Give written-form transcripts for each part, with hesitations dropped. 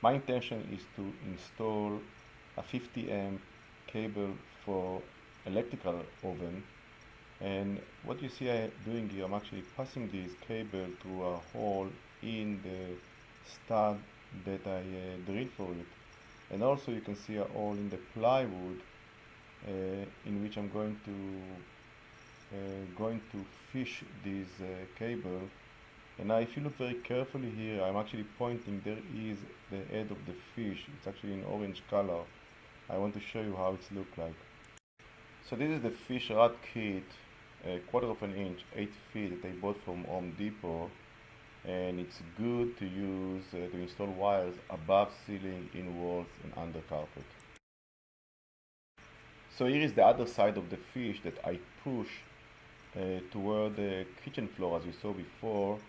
My intention is to install a 50 amp cable for electrical oven, and what you see I doing here, I'm actually passing this cable through a hole in the stud that I drilled for it. And also you can see a hole in the plywood in which I'm going to fish this cable. And now if you look very carefully here, I'm actually pointing, there is the head of the fish. It's actually in orange color. I want to show you how it's look like. So this is the fish rod kit, a quarter of an inch, 8 feet, that I bought from Home Depot. And it's good to use to install wires above ceiling, in walls, and under carpet. So here is the other side of the fish that I push toward the kitchen floor, as you saw before,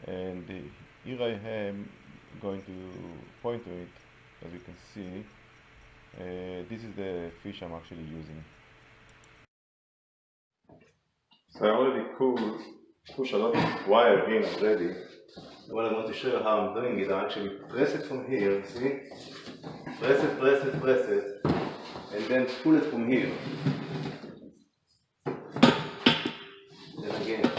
and here I am going to point to it. As you can see, this is the fish I'm actually using. So I already push a lot of wire in already. What I want to show you how I'm doing is I actually press it from here, see? Press it, and then pull it from here. Then again.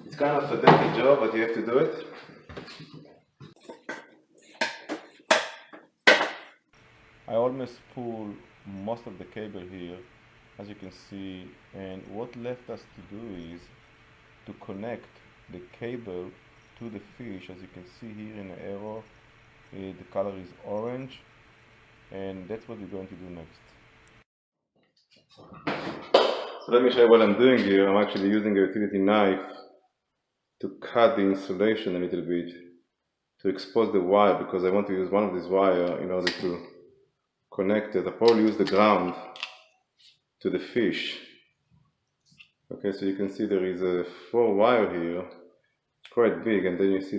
It's kind of a dirty job, but you have to do it. I almost pull most of the cable here, as you can see, and what left us to do is to connect the cable to the fish. As you can see here in the arrow, the color is orange, and that's what we're going to do next. So let me show you what I'm doing here. I'm actually using a utility knife to cut the insulation a little bit, to expose the wire, because I want to use one of these wire in order to connect it. I'll probably use the ground to the fish. Okay, so you can see there is a 4 wire here, quite big, and then you see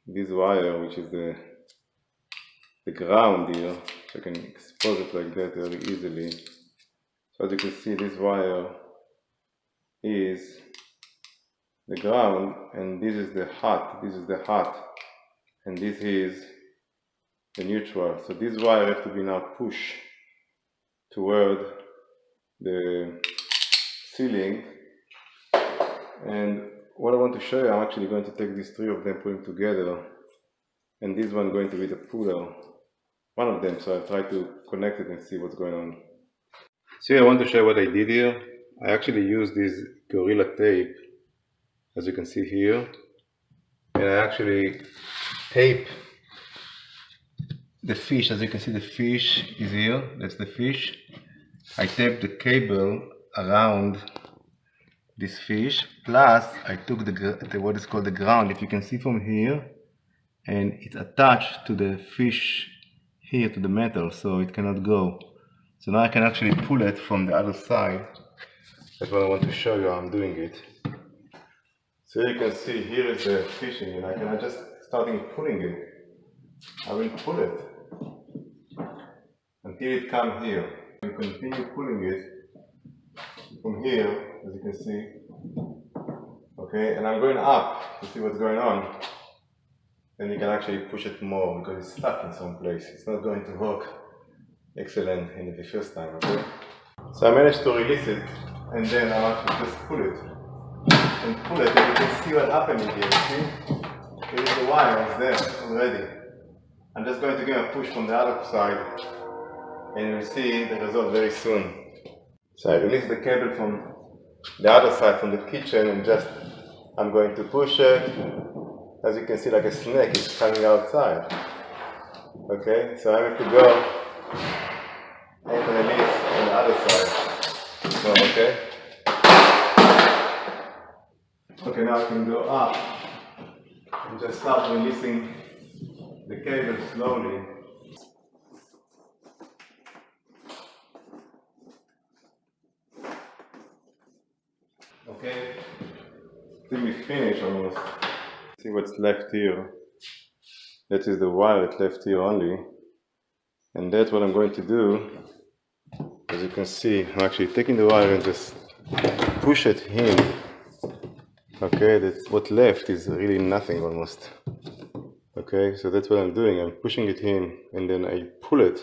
this wire, which is the ground here. So I can expose it like that very easily. So as you can see, this wire is the ground, and this is the hot, and this is the neutral. So this wire has to be now pushed toward the ceiling. And what I want to show you, I'm actually going to take these 3 of them, put them together, and this one going to be the puller, one of them. So I'll try to connect it and see what's going on. So I want to show you what I did here. I actually used this Gorilla tape, as you can see here, and I actually tape the fish. As you can see, the fish is here. That's the fish. I taped the cable around this fish, plus I took what is called the ground, if you can see from here, and it's attached to the fish here, to the metal, so it cannot go. So now I can actually pull it from the other side. That's what I want to show you how I'm doing it. So you can see here is the fishing, and I can just starting pulling it. I will pull it until it comes here. You continue pulling it from here, as you can see. Okay, and I'm going up to see what's going on. Then you can actually push it more, because it's stuck in some place. It's not going to work excellent in the first time. Okay, so I managed to release it, and then I actually just pull it and pull it, and you can see what's happening here. See, here is the wire, it's there already. I'm just going to give a push from the other side, and you'll see the result very soon. So I release the cable from the other side, from the kitchen, and I'm going to push it. As you can see, like a snake is coming outside. Okay, so I have to go and release on the other side. So, okay, now I can go up and just start releasing the cable slowly. Okay, I think we finished almost. See what's left here. That is the wire that's left here only. And that's what I'm going to do. As you can see, I'm actually taking the wire and just push it in Okay, that's what left is really nothing almost. Okay, so that's what I'm doing. I'm pushing it in, and then I pull it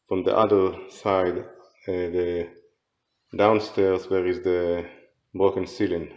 from the other side, the downstairs where is the broken ceiling.